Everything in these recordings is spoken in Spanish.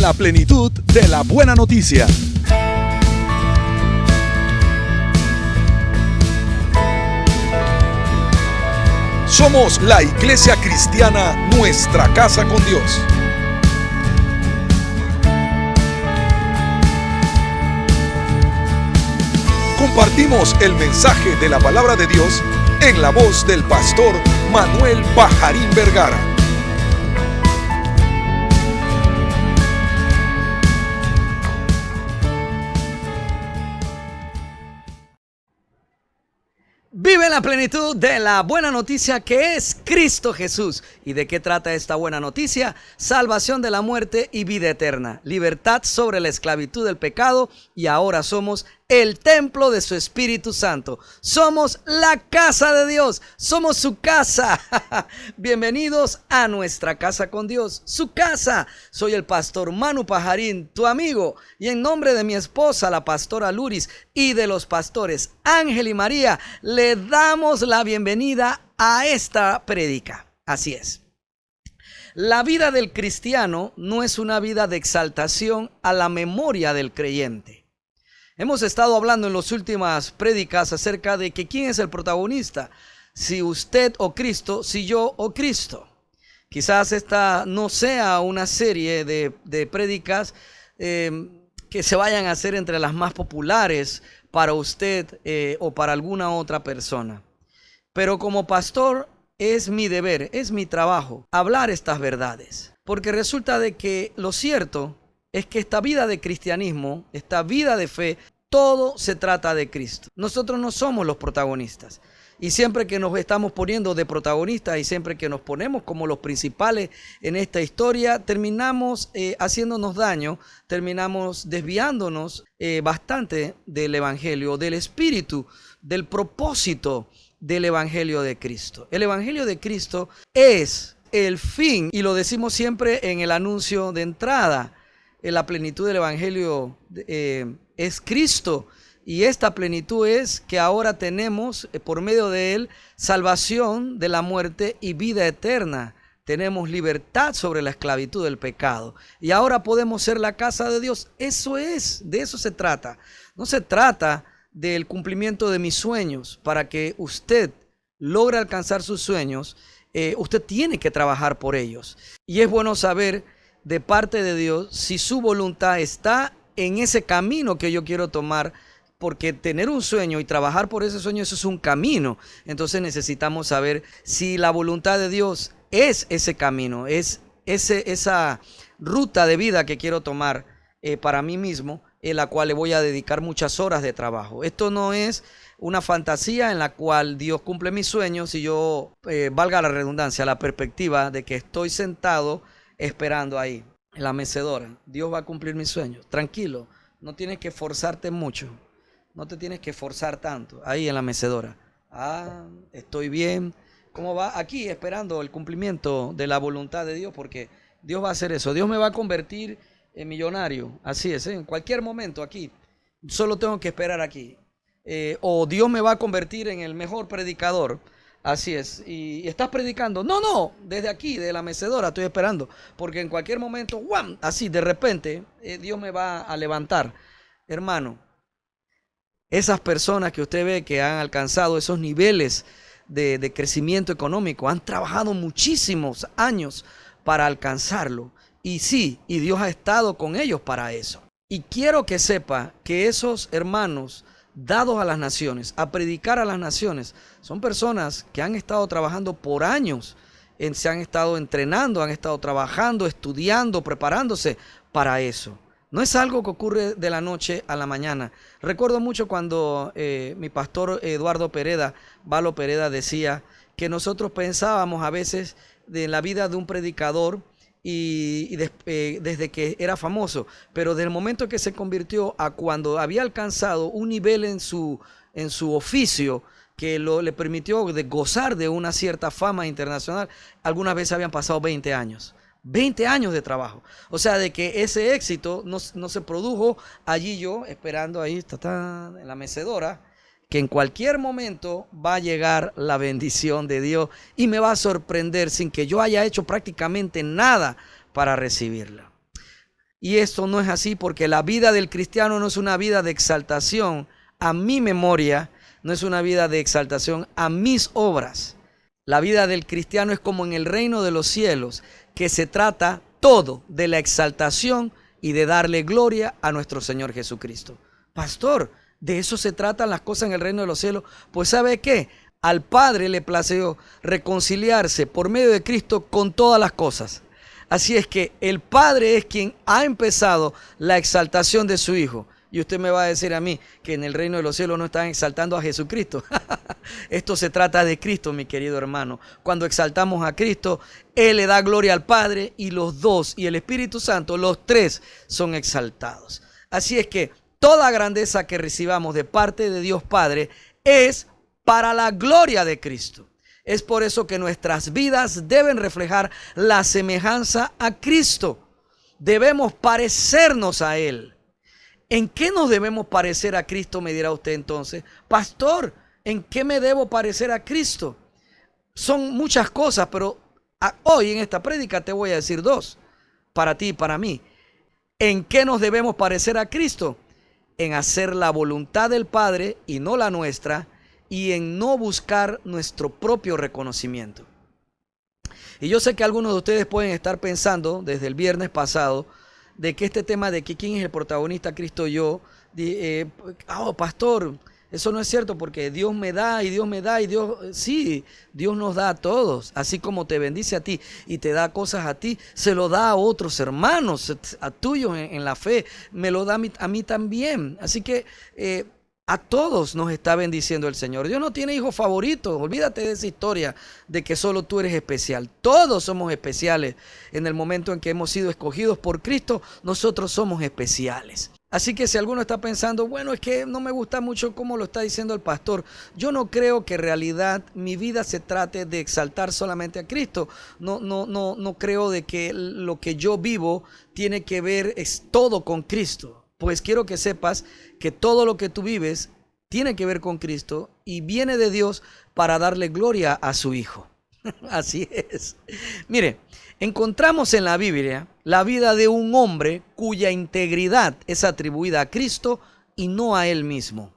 la plenitud de la buena noticia. Somos la Iglesia Cristiana Nuestra Casa con Dios. Compartimos el mensaje de la palabra de Dios en la voz del pastor Manuel Pajarín Vergara. Vive la plenitud de la buena noticia que es Cristo Jesús. ¿Y de qué trata esta buena noticia? Salvación de la muerte y vida eterna. Libertad sobre la esclavitud del pecado. Y ahora somos el templo de su Espíritu Santo. Somos la casa de Dios. Somos su casa. Bienvenidos a nuestra casa con Dios. Su casa. Soy el pastor Manu Pajarín, tu amigo. Y en nombre de mi esposa, la pastora Luris, y de los pastores Ángel y María, le damos la bienvenida a esta prédica. Así es. La vida del cristiano no es una vida de exaltación a la memoria del creyente. Hemos estado hablando en las últimas prédicas acerca de que quién es el protagonista, si usted o Cristo, si yo o Cristo. Quizás esta no sea una serie de prédicas que se vayan a hacer entre las más populares para usted o para alguna otra persona. Pero como pastor es mi deber, es mi trabajo hablar estas verdades. Porque resulta de que lo cierto es que esta vida de cristianismo, esta vida de fe, todo se trata de Cristo. Nosotros no somos los protagonistas. Y siempre que nos estamos poniendo de protagonistas y siempre que nos ponemos como los principales en esta historia, terminamos haciéndonos daño, terminamos desviándonos bastante del Evangelio, del Espíritu, del propósito del Evangelio de Cristo. El Evangelio de Cristo es el fin, y lo decimos siempre en el anuncio de entrada. En la plenitud del Evangelio es Cristo, y esta plenitud es que ahora tenemos por medio de él salvación de la muerte y vida eterna. Tenemos libertad sobre la esclavitud del pecado y ahora podemos ser la casa de Dios. Eso es, de eso se trata. No se trata del cumplimiento de mis sueños. Para que usted logre alcanzar sus sueños, usted tiene que trabajar por ellos. Y es bueno saber de parte de Dios si su voluntad está en ese camino que yo quiero tomar, porque tener un sueño y trabajar por ese sueño, eso es un camino. Entonces necesitamos saber si la voluntad de Dios es ese camino, es esa ruta de vida que quiero tomar para mí mismo, en la cual le voy a dedicar muchas horas de trabajo. Esto no es una fantasía en la cual Dios cumple mis sueños y yo, valga la redundancia, la perspectiva de que estoy sentado esperando ahí en la mecedora. Dios va a cumplir mis sueños. Tranquilo, no tienes que forzarte mucho. No te tienes que forzar tanto ahí en la mecedora. Estoy bien. ¿Cómo va? Aquí esperando el cumplimiento de la voluntad de Dios, porque Dios va a hacer eso. Dios me va a convertir en millonario. Así es, en cualquier momento aquí. Solo tengo que esperar aquí. O Dios me va a convertir en el mejor predicador. Así es. Y estás predicando. No, desde aquí, de la mecedora estoy esperando. Porque en cualquier momento, ¡guam!, así de repente, Dios me va a levantar. Hermano, esas personas que usted ve que han alcanzado esos niveles de crecimiento económico, han trabajado muchísimos años para alcanzarlo. Y sí, y Dios ha estado con ellos para eso. Y quiero que sepa que esos hermanos dados a las naciones, a predicar a las naciones, son personas que han estado trabajando por años, se han estado entrenando, han estado trabajando, estudiando, preparándose para eso. No es algo que ocurre de la noche a la mañana. Recuerdo mucho cuando mi pastor Eduardo Pereda, Valo Pereda, decía que nosotros pensábamos a veces de la vida de un predicador desde que era famoso, pero del momento que se convirtió a cuando había alcanzado un nivel en su oficio que le permitió de gozar de una cierta fama internacional, algunas veces habían pasado 20 años. 20 años de trabajo. O sea, de que ese éxito no se produjo allí yo esperando ahí en la mecedora, que en cualquier momento va a llegar la bendición de Dios y me va a sorprender sin que yo haya hecho prácticamente nada para recibirla. Y esto no es así, porque la vida del cristiano no es una vida de exaltación a mi memoria, no es una vida de exaltación a mis obras. La vida del cristiano es como en el reino de los cielos, que se trata todo de la exaltación y de darle gloria a nuestro Señor Jesucristo. Pastor, ¿de eso se tratan las cosas en el reino de los cielos? Pues ¿sabe qué? Al Padre le plació reconciliarse por medio de Cristo con todas las cosas. Así es que el Padre es quien ha empezado la exaltación de su Hijo. Y usted me va a decir a mí que en el reino de los cielos no están exaltando a Jesucristo. Esto se trata de Cristo, mi querido hermano. Cuando exaltamos a Cristo, Él le da gloria al Padre y los dos y el Espíritu Santo, los tres son exaltados. Así es que toda grandeza que recibamos de parte de Dios Padre es para la gloria de Cristo. Es por eso que nuestras vidas deben reflejar la semejanza a Cristo. Debemos parecernos a Él. ¿En qué nos debemos parecer a Cristo? Me dirá usted entonces. Pastor, ¿en qué me debo parecer a Cristo? Son muchas cosas, pero hoy en esta prédica te voy a decir dos, para ti y para mí. ¿En qué nos debemos parecer a Cristo? En hacer la voluntad del Padre y no la nuestra, y en no buscar nuestro propio reconocimiento. Y yo sé que algunos de ustedes pueden estar pensando desde el viernes pasado de que este tema de que quién es el protagonista, Cristo o yo, pastor, eso no es cierto porque Dios me da y Dios me da y Dios, sí, Dios nos da a todos, así como te bendice a ti y te da cosas a ti, se lo da a otros hermanos, a tuyos en la fe, me lo da a mí también, así que a todos nos está bendiciendo el Señor. Dios no tiene hijos favoritos. Olvídate de esa historia de que solo tú eres especial. Todos somos especiales. En el momento en que hemos sido escogidos por Cristo, nosotros somos especiales. Así que si alguno está pensando, bueno, es que no me gusta mucho cómo lo está diciendo el pastor. Yo no creo que en realidad mi vida se trate de exaltar solamente a Cristo. No creo de que lo que yo vivo tiene que ver es todo con Cristo. Pues quiero que sepas que todo lo que tú vives tiene que ver con Cristo y viene de Dios para darle gloria a su Hijo. Así es. Mire, encontramos en la Biblia la vida de un hombre cuya integridad es atribuida a Cristo y no a él mismo.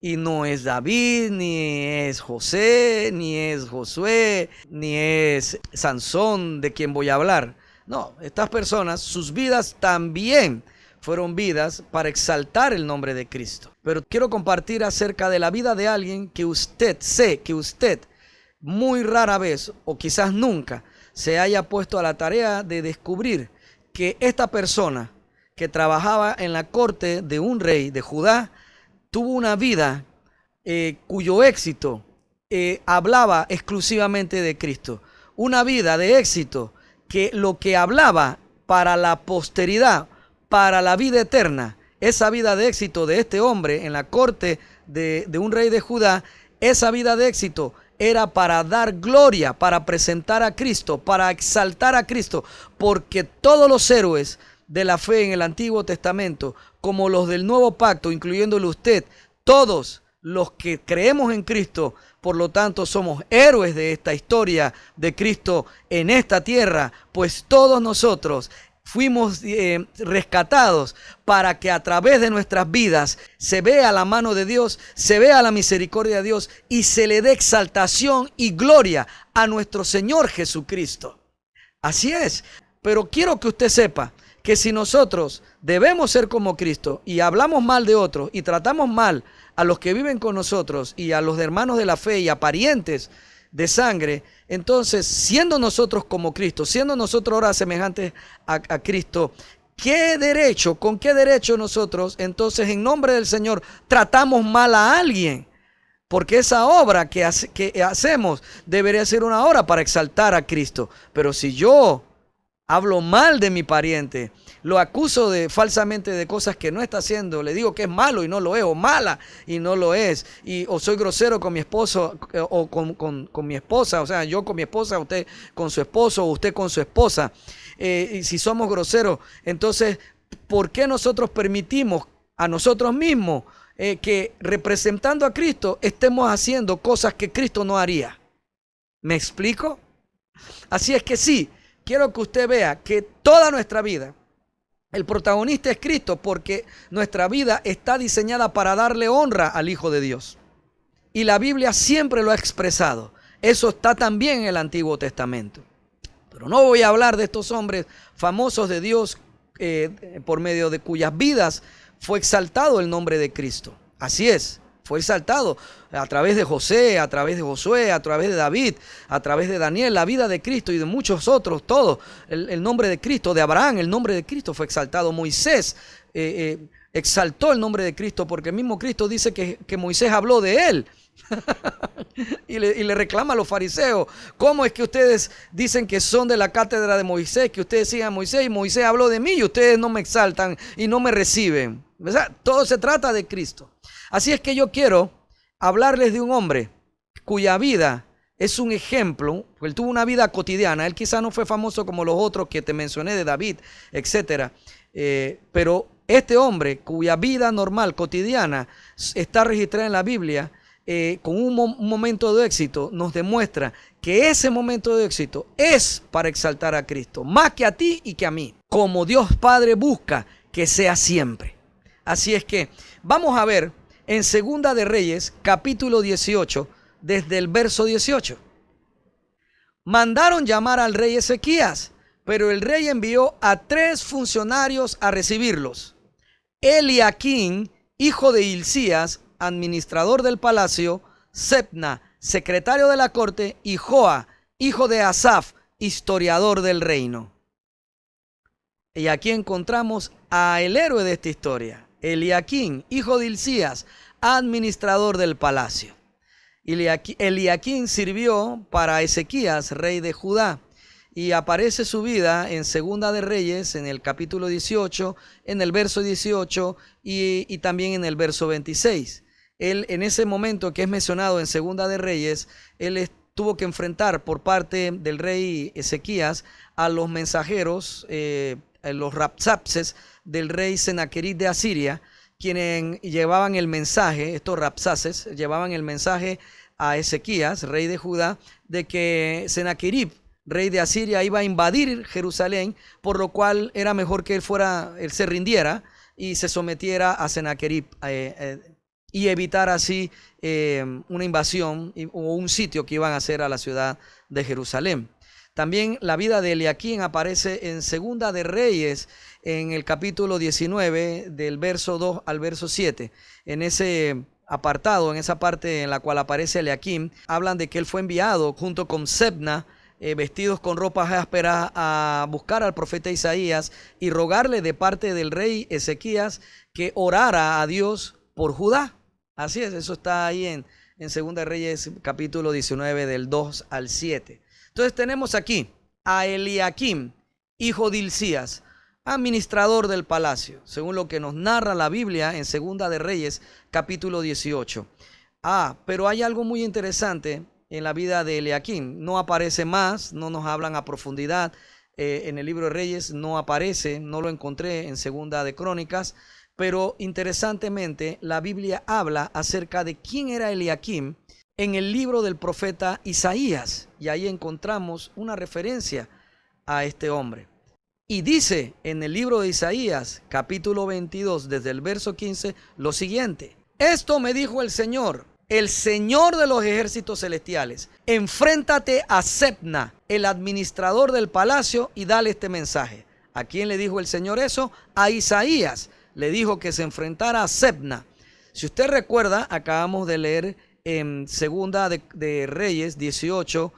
Y no es David, ni es José, ni es Josué, ni es Sansón de quien voy a hablar. No, estas personas, sus vidas también fueron vidas para exaltar el nombre de Cristo. Pero quiero compartir acerca de la vida de alguien que usted muy rara vez o quizás nunca se haya puesto a la tarea de descubrir que esta persona que trabajaba en la corte de un rey de Judá tuvo una vida cuyo éxito hablaba exclusivamente de Cristo. Una vida de éxito que lo que hablaba para la posteridad, para la vida eterna, esa vida de éxito de este hombre en la corte de un rey de Judá, esa vida de éxito era para dar gloria, para presentar a Cristo, para exaltar a Cristo, porque todos los héroes de la fe en el Antiguo Testamento, como los del Nuevo Pacto, incluyéndolo usted, todos los que creemos en Cristo, por lo tanto somos héroes de esta historia de Cristo en esta tierra, pues todos nosotros fuimos rescatados para que a través de nuestras vidas se vea la mano de Dios, se vea la misericordia de Dios y se le dé exaltación y gloria a nuestro Señor Jesucristo. Así es, pero quiero que usted sepa que si nosotros debemos ser como Cristo y hablamos mal de otros y tratamos mal a los que viven con nosotros y a los hermanos de la fe y a parientes de sangre, entonces siendo nosotros como Cristo, siendo nosotros ahora semejantes a Cristo, ¿con qué derecho nosotros entonces en nombre del Señor tratamos mal a alguien? Porque esa obra que hacemos debería ser una obra para exaltar a Cristo. Pero si yo hablo mal de mi pariente, lo acuso falsamente de cosas que no está haciendo, le digo que es malo y no lo es, o mala y no lo es, o soy grosero con mi esposo o con mi esposa, o sea, yo con mi esposa, usted con su esposo, o usted con su esposa, y si somos groseros, entonces, ¿por qué nosotros permitimos a nosotros mismos que representando a Cristo estemos haciendo cosas que Cristo no haría? ¿Me explico? Así es que sí, quiero que usted vea que toda nuestra vida El protagonista es Cristo porque nuestra vida está diseñada para darle honra al Hijo de Dios. Y la Biblia siempre lo ha expresado. Eso está también en el Antiguo Testamento. Pero no voy a hablar de estos hombres famosos de Dios por medio de cuyas vidas fue exaltado el nombre de Cristo. Así es, fue exaltado a través de José, a través de Josué, a través de David, a través de Daniel, la vida de Cristo y de muchos otros, todos. El nombre de Cristo, de Abraham, el nombre de Cristo fue exaltado. Moisés exaltó el nombre de Cristo porque el mismo Cristo dice que Moisés habló de él. y le reclama a los fariseos: ¿cómo es que ustedes dicen que son de la cátedra de Moisés, que ustedes sigan a Moisés, y Moisés habló de mí y ustedes no me exaltan y no me reciben? ¿Verdad? Todo se trata de Cristo. Así es que yo quiero hablarles de un hombre cuya vida es un ejemplo. Él tuvo una vida cotidiana. Él quizá no fue famoso como los otros que te mencioné, de David, etcétera, pero este hombre cuya vida normal, cotidiana, está registrada en la Biblia, con un momento de éxito, nos demuestra que ese momento de éxito es para exaltar a Cristo, más que a ti y que a mí, como Dios Padre busca que sea siempre. Así es que vamos a ver en Segunda de Reyes, capítulo 18, desde el verso 18. Mandaron llamar al rey Ezequías, pero el rey envió a 3 funcionarios a recibirlos: Eliaquín, hijo de Hilcías, administrador del palacio; Sebna, secretario de la corte; y Joa, hijo de Asaf, historiador del reino. Y aquí encontramos al héroe de esta historia, Eliaquín, hijo de Hilcías, administrador del palacio. Eliaquín sirvió para Ezequías, rey de Judá, y aparece su vida en Segunda de Reyes, en el capítulo 18, en el verso 18 y también en el verso 26. Él, en ese momento que es mencionado en Segunda de Reyes, él tuvo que enfrentar por parte del rey Ezequías a los mensajeros, los rapsapses del rey Senaquerib de Asiria, quienes llevaban el mensaje. Estos rapsaces llevaban el mensaje a Ezequías, rey de Judá, de que Senaquerib, rey de Asiria, iba a invadir Jerusalén, por lo cual era mejor que él se rindiera y se sometiera a Senaquerib, y evitar así una invasión o un sitio que iban a hacer a la ciudad de Jerusalén. También la vida de Eliaquín aparece en Segunda de Reyes, en el capítulo 19, del verso 2 al verso 7. En ese apartado, en esa parte en la cual aparece Eliaquín, hablan de que él fue enviado junto con Sebna, vestidos con ropas ásperas, a buscar al profeta Isaías y rogarle de parte del rey Ezequías que orara a Dios por Judá. Así es, eso está ahí en Segunda de Reyes, capítulo 19, del 2 al 7. Entonces tenemos aquí a Eliaquim, hijo de Hilcías, administrador del palacio, según lo que nos narra la Biblia en Segunda de Reyes, capítulo 18. Pero hay algo muy interesante en la vida de Eliaquim. No aparece más, no nos hablan a profundidad. En el libro de Reyes no aparece, no lo encontré en Segunda de Crónicas, pero interesantemente la Biblia habla acerca de quién era Eliaquim en el libro del profeta Isaías, y ahí encontramos una referencia a este hombre. Y dice en el libro de Isaías, capítulo 22, desde el verso 15, lo siguiente: esto me dijo el Señor de los ejércitos celestiales: enfréntate a Sebna, el administrador del palacio, y dale este mensaje. ¿A quién le dijo el Señor eso? A Isaías le dijo que se enfrentara a Sebna. Si usted recuerda, acabamos de leer en Segunda de Reyes 18,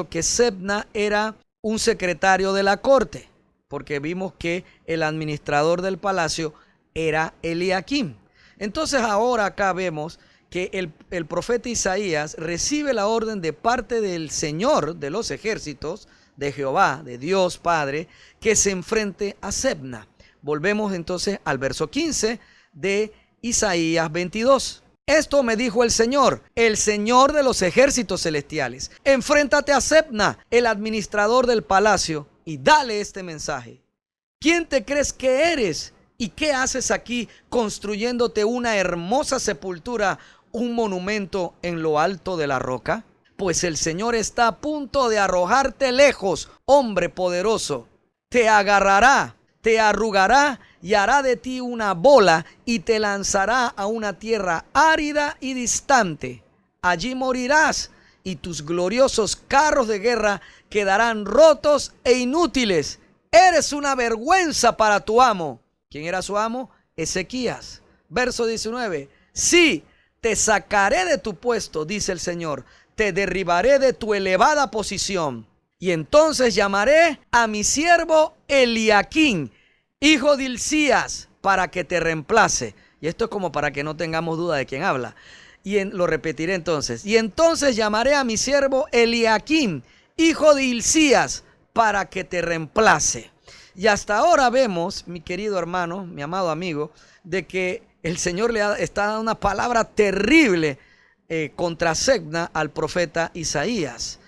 que Sebna era un secretario de la corte, porque vimos que el administrador del palacio era Eliaquim. Entonces ahora acá vemos que el profeta Isaías recibe la orden de parte del Señor de los ejércitos, de Jehová, de Dios Padre, que se enfrente a Sebna. Volvemos entonces al verso 15 de Isaías 22. Esto me dijo el Señor de los ejércitos celestiales: enfréntate a Sebna, el administrador del palacio, y dale este mensaje. ¿Quién te crees que eres? ¿Y qué haces aquí construyéndote una hermosa sepultura, un monumento en lo alto de la roca? Pues el Señor está a punto de arrojarte lejos, hombre poderoso. Te agarrará, te arrugará y hará de ti una bola y te lanzará a una tierra árida y distante. Allí morirás y tus gloriosos carros de guerra quedarán rotos e inútiles. Eres una vergüenza para tu amo. ¿Quién era su amo? Ezequías. Verso 19. Sí, te sacaré de tu puesto, dice el Señor. Te derribaré de tu elevada posición. Y entonces llamaré a mi siervo Eliaquín, hijo de Hilcías, para que te reemplace. Y esto es como para que no tengamos duda de quién habla. Lo repetiré entonces. Y entonces llamaré a mi siervo Eliaquín, hijo de Hilcías, para que te reemplace. Y hasta ahora vemos, mi querido hermano, mi amado amigo, de que el Señor está dando una palabra terrible contra Sebna al profeta Isaías.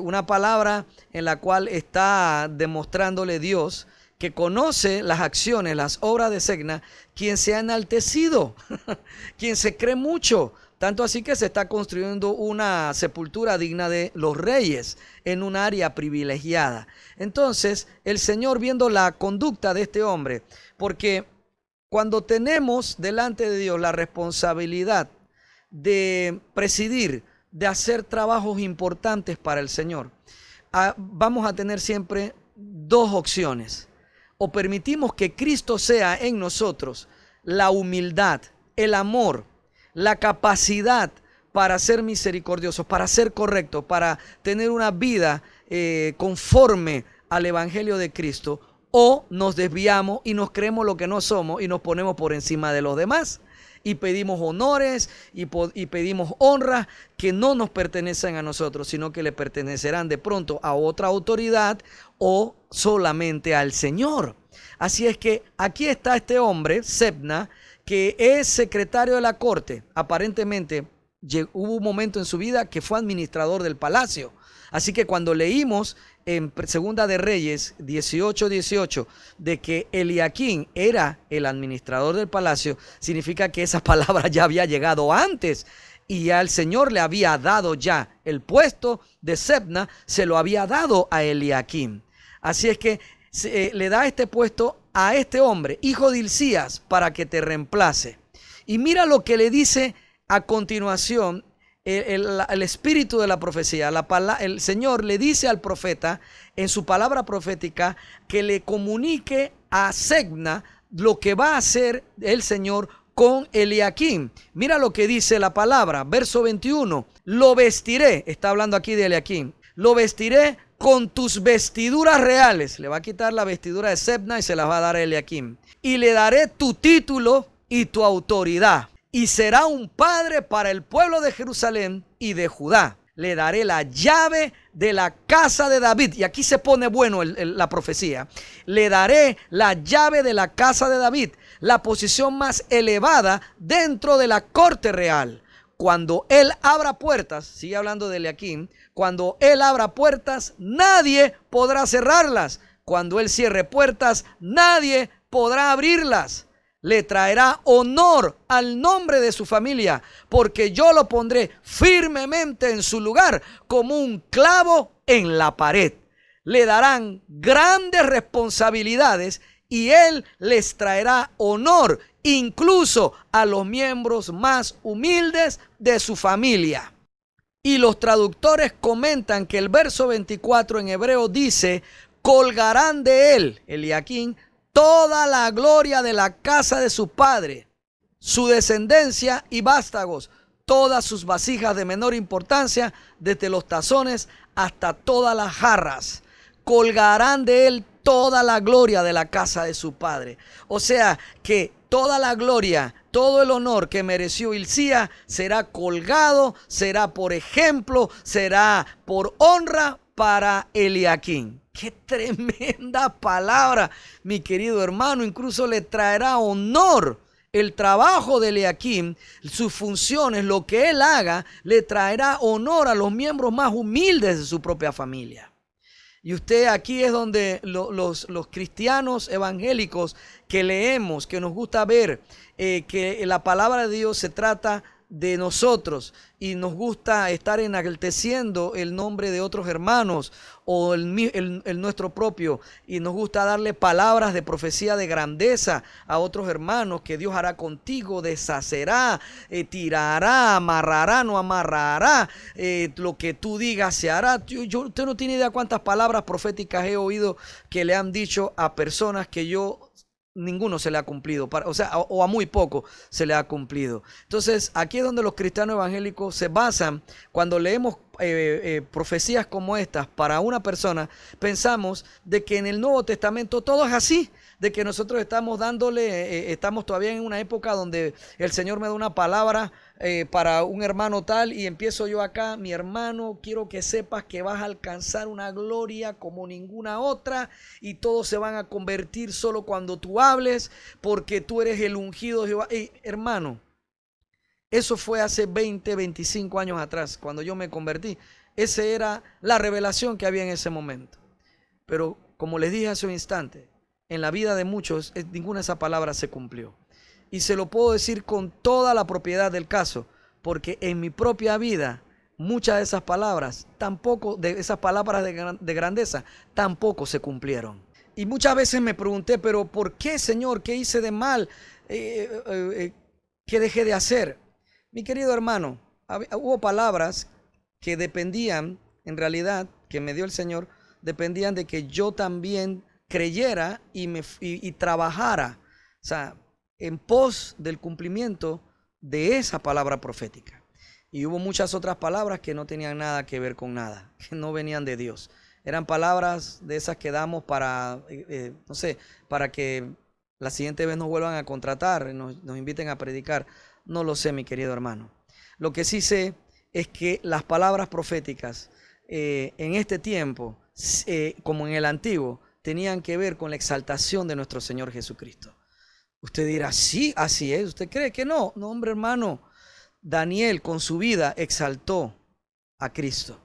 Una palabra en la cual está demostrándole Dios que conoce las acciones, las obras de Sebna, quien se ha enaltecido, quien se cree mucho. Tanto así que se está construyendo una sepultura digna de los reyes en un área privilegiada. Entonces, el Señor, viendo la conducta de este hombre, porque cuando tenemos delante de Dios la responsabilidad de presidir, de hacer trabajos importantes para el Señor, vamos a tener siempre dos opciones. O permitimos que Cristo sea en nosotros la humildad, el amor, la capacidad para ser misericordiosos, para ser correctos, para tener una vida conforme al Evangelio de Cristo, o nos desviamos y nos creemos lo que no somos y nos ponemos por encima de los demás y pedimos honores y pedimos honras que no nos pertenecen a nosotros, sino que le pertenecerán de pronto a otra autoridad o solamente al Señor. Así es que aquí está este hombre, Sebna, que es secretario de la corte. Aparentemente hubo un momento en su vida que fue administrador del palacio. Así que cuando leímos en Segunda de Reyes 18:18 de que Eliaquín era el administrador del palacio, significa que esa palabra ya había llegado antes y ya el Señor le había dado ya el puesto de Sebna, se lo había dado a Eliaquín. Así es que le da este puesto a este hombre, hijo de Hilcías, para que te reemplace. Y mira lo que le dice a continuación el espíritu de la profecía. El Señor le dice al profeta en su palabra profética que le comunique a Sebna lo que va a hacer el Señor con Eliaquín. Mira lo que dice la palabra, verso 21. Lo vestiré, está hablando aquí de Eliaquín, lo vestiré con tus vestiduras reales. Le va a quitar la vestidura de Sebna y se las va a dar a Eliaquín. Y le daré tu título y tu autoridad. Y será un padre para el pueblo de Jerusalén y de Judá. Le daré la llave de la casa de David. Y aquí se pone bueno la profecía. Le daré la llave de la casa de David, la posición más elevada dentro de la corte real. Cuando él abra puertas, sigue hablando de Eliaquín, cuando él abra puertas, nadie podrá cerrarlas. Cuando él cierre puertas, nadie podrá abrirlas. Le traerá honor al nombre de su familia, porque yo lo pondré firmemente en su lugar como un clavo en la pared. Le darán grandes responsabilidades y él les traerá honor, incluso a los miembros más humildes de su familia. Y los traductores comentan que el verso 24 en hebreo dice: colgarán de él, Eliaquín, toda la gloria de la casa de su padre, su descendencia y vástagos, todas sus vasijas de menor importancia, desde los tazones hasta todas las jarras. Colgarán de él toda la gloria de la casa de su padre. O sea que toda la gloria, todo el honor que mereció Hilcías será colgado, será por ejemplo, será por honra para Eliaquín. ¡Qué tremenda palabra, mi querido hermano! Incluso le traerá honor. El trabajo de Eliaquín, sus funciones, lo que él haga, le traerá honor a los miembros más humildes de su propia familia. Y usted, aquí es donde los cristianos evangélicos que leemos, que nos gusta ver que la palabra de Dios se trata de nosotros y nos gusta estar enalteciendo el nombre de otros hermanos o el nuestro propio, y nos gusta darle palabras de profecía de grandeza a otros hermanos, que Dios hará contigo, deshacerá, tirará, amarrará, no amarrará, lo que tú digas se hará. Usted no tiene idea cuántas palabras proféticas he oído que le han dicho a personas que ninguno se le ha cumplido, o a muy poco se le ha cumplido. Entonces, aquí es donde los cristianos evangélicos se basan. Cuando leemos profecías como estas para una persona, pensamos de que en el Nuevo Testamento todo es así, de que nosotros estamos estamos todavía en una época donde el Señor me da una palabra para un hermano tal, y empiezo yo acá: mi hermano, quiero que sepas que vas a alcanzar una gloria como ninguna otra, y todos se van a convertir solo cuando tú hables, porque tú eres el ungido de Jehová. Hermano, eso fue hace 20, 25 años atrás, cuando yo me convertí. Esa era la revelación que había en ese momento. Pero como les dije hace un instante, en la vida de muchos ninguna de esas palabras se cumplió. Y se lo puedo decir con toda la propiedad del caso, porque en mi propia vida muchas de esas palabras de grandeza tampoco se cumplieron. Y muchas veces me pregunté: pero ¿por qué, Señor? ¿Qué hice de mal? ¿Qué dejé de hacer? Mi querido hermano, hubo palabras que dependían, en realidad, que me dio el Señor, dependían de que yo también creyera y trabajara, o sea, en pos del cumplimiento de esa palabra profética. Y hubo muchas otras palabras que no tenían nada que ver con nada, que no venían de Dios. Eran palabras de esas que damos para, no sé, para que la siguiente vez nos vuelvan a contratar, nos inviten a predicar. No lo sé, mi querido hermano. Lo que sí sé es que las palabras proféticas en este tiempo, como en el antiguo, tenían que ver con la exaltación de nuestro Señor Jesucristo. Usted dirá: sí, así es. ¿Usted cree que no? No, hombre, hermano. Daniel con su vida exaltó a Cristo.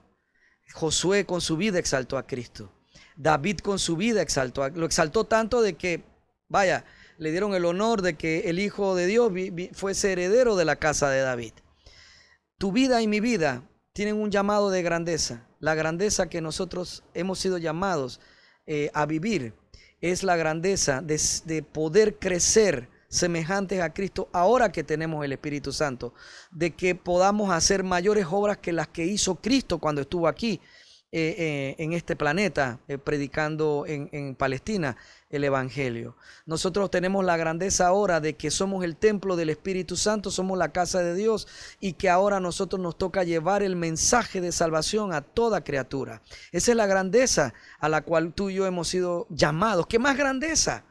Josué con su vida exaltó a Cristo. David con su vida lo exaltó tanto de que, vaya, le dieron el honor de que el Hijo de Dios fuese heredero de la casa de David. Tu vida y mi vida tienen un llamado de grandeza. La grandeza que nosotros hemos sido llamados a vivir es la grandeza de poder crecer semejantes a Cristo ahora que tenemos el Espíritu Santo, de que podamos hacer mayores obras que las que hizo Cristo cuando estuvo aquí en este planeta, predicando en Palestina el Evangelio. Nosotros tenemos la grandeza ahora de que somos el templo del Espíritu Santo, somos la casa de Dios, y que ahora a nosotros nos toca llevar el mensaje de salvación a toda criatura. Esa es la grandeza a la cual tú y yo hemos sido llamados. ¿Qué más grandeza?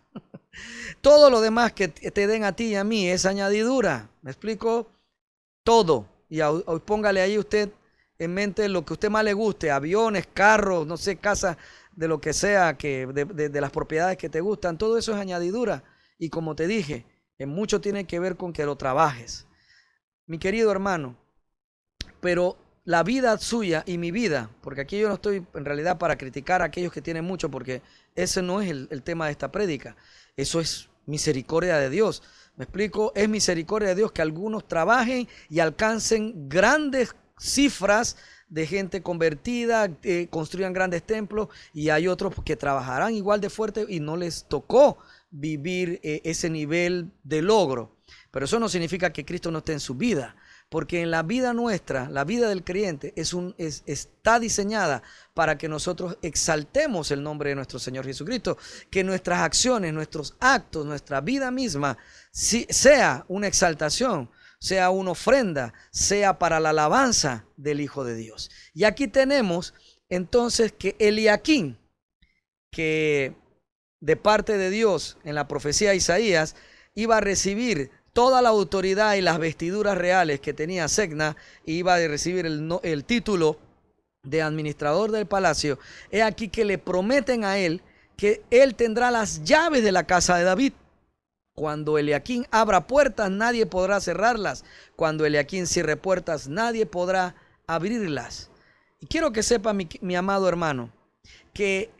Todo lo demás que te den a ti y a mí es añadidura. ¿Me explico? Todo. Y póngale ahí usted en mente lo que a usted más le guste: aviones, carros, no sé, casas, de lo que sea, de las propiedades que te gustan. Todo eso es añadidura. Y como te dije, en mucho tiene que ver con que lo trabajes, mi querido hermano. Pero la vida suya y mi vida, porque aquí yo no estoy en realidad para criticar a aquellos que tienen mucho, porque ese no es el tema de esta prédica. Eso es misericordia de Dios. ¿Me explico? Es misericordia de Dios que algunos trabajen y alcancen grandes cifras de gente convertida, construyan grandes templos, y hay otros que trabajarán igual de fuerte y no les tocó vivir ese nivel de logro. Pero eso no significa que Cristo no esté en su vida, porque en la vida nuestra, la vida del creyente está diseñada para que nosotros exaltemos el nombre de nuestro Señor Jesucristo, que nuestras acciones, nuestros actos, nuestra vida misma sea una exaltación, sea una ofrenda, sea para la alabanza del Hijo de Dios. Y aquí tenemos entonces que Eliaquín, que de parte de Dios en la profecía de Isaías iba a recibir toda la autoridad y las vestiduras reales que tenía Segna, iba a recibir el título de administrador del palacio. He aquí que le prometen a él que él tendrá las llaves de la casa de David. Cuando Eliaquín abra puertas, nadie podrá cerrarlas. Cuando Eliaquín cierre puertas, nadie podrá abrirlas. Y quiero que sepa, mi amado hermano, que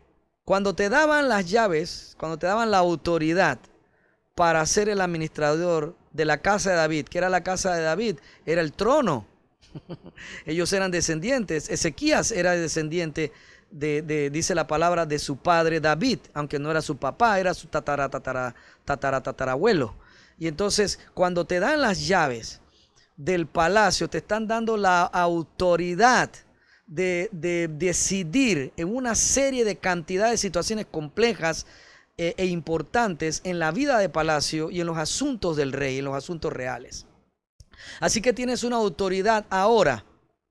cuando te daban las llaves, cuando te daban la autoridad para ser el administrador de la casa de David. ¿Qué era la casa de David? Era el trono. Ellos eran descendientes. Ezequías era descendiente dice la palabra, de su padre David, aunque no era su papá, era su tatarabuelo. Y entonces, cuando te dan las llaves del palacio, te están dando la autoridad de decidir en una serie de cantidad de situaciones complejas e importantes en la vida de palacio y en los asuntos del rey, en los asuntos reales. Así que tienes una autoridad ahora